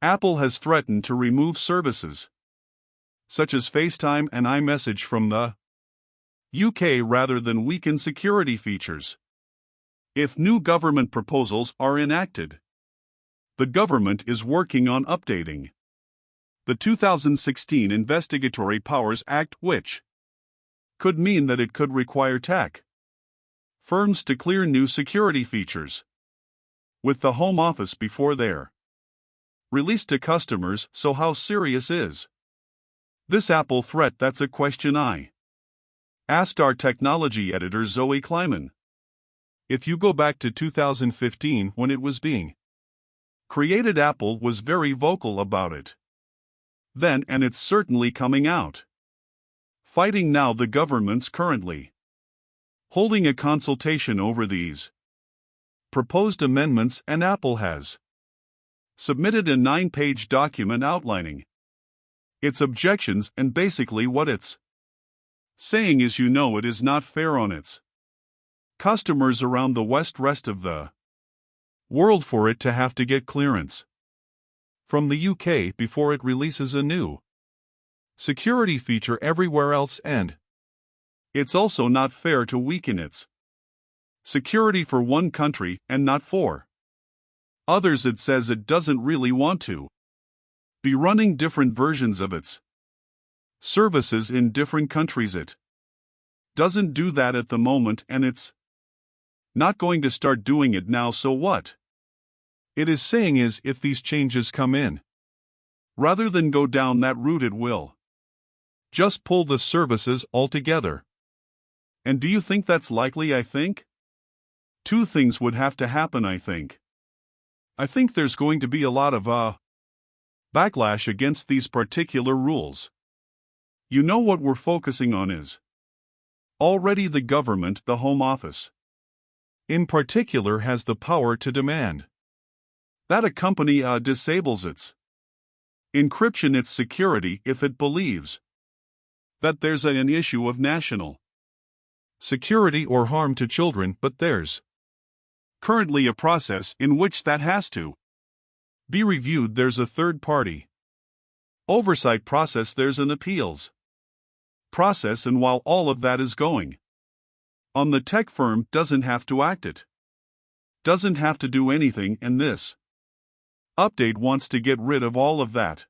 Apple has threatened to remove services such as FaceTime and iMessage from the UK rather than weaken security features. If new government proposals are enacted, the government is working on updating the 2016 Investigatory Powers Act, which could mean that it could require tech firms to clear new security features with the Home Office before they're released to customers. So how serious is this Apple threat? That's a question I asked our technology editor Zoe Kleiman. If you go back to 2015 when it was being created, Apple was very vocal about it then, and it's certainly coming out fighting now. The government's currently holding a consultation over these proposed amendments, and Apple has submitted a 9-page document outlining its objections, and basically what it's saying is, it is not fair on its customers around the rest of the world for it to have to get clearance from the UK before it releases a new security feature everywhere else, and it's also not fair to weaken its security for one country and not for others. It says it doesn't really want to be running different versions of its services in different countries. It doesn't do that at the moment, and it's not going to start doing it now. So what it is saying is, if these changes come in, rather than go down that route, it will just pull the services altogether. And do you think that's likely? I think two things would have to happen. I think there's going to be a lot of backlash against these particular rules. What we're focusing on is already the government. The Home Office in particular has the power to demand that a company disables its encryption, its security, if it believes that there's an issue of national security or harm to children. But there's currently a process in which that has to be reviewed. There's a third-party oversight process, there's an appeals process, and while all of that is going on, the tech firm doesn't have to act. It doesn't have to do anything, and this update wants to get rid of all of that.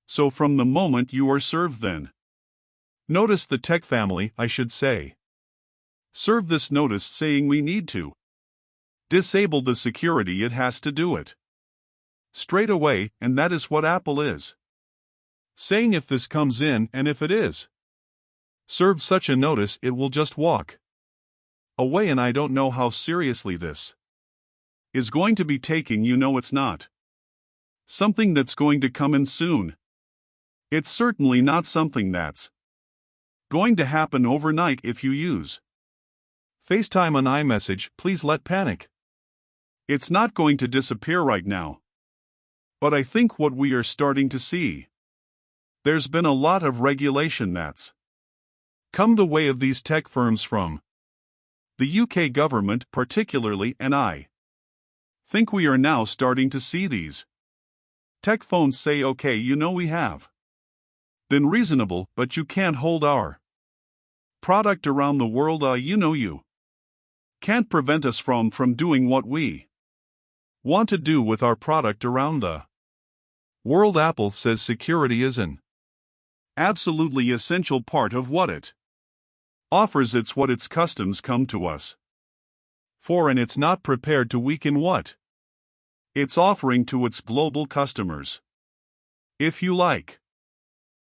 So from the moment you are served, then notice the tech family, I should say, serve this notice saying we need to disable the security, it has to do it straight away, and that is what Apple is saying. If this comes in, and if it is served such a notice, it will just walk away, and I don't know how seriously this is going to be taken. It's not something that's going to come in soon. It's certainly not something that's going to happen overnight. If you use FaceTime on iMessage, please let panic. It's not going to disappear right now. But I think what we are starting to see, there's been a lot of regulation that's come the way of these tech firms from the UK government particularly, and I think we are now starting to see these tech phones say, okay, we have been reasonable, but you can't hold our product around the world. You can't prevent us from doing what we want to do with our product around the world. Apple says security is an absolutely essential part of what it offers. It's what its customers come to us for, and it's not prepared to weaken what it's offering to its global customers. If you like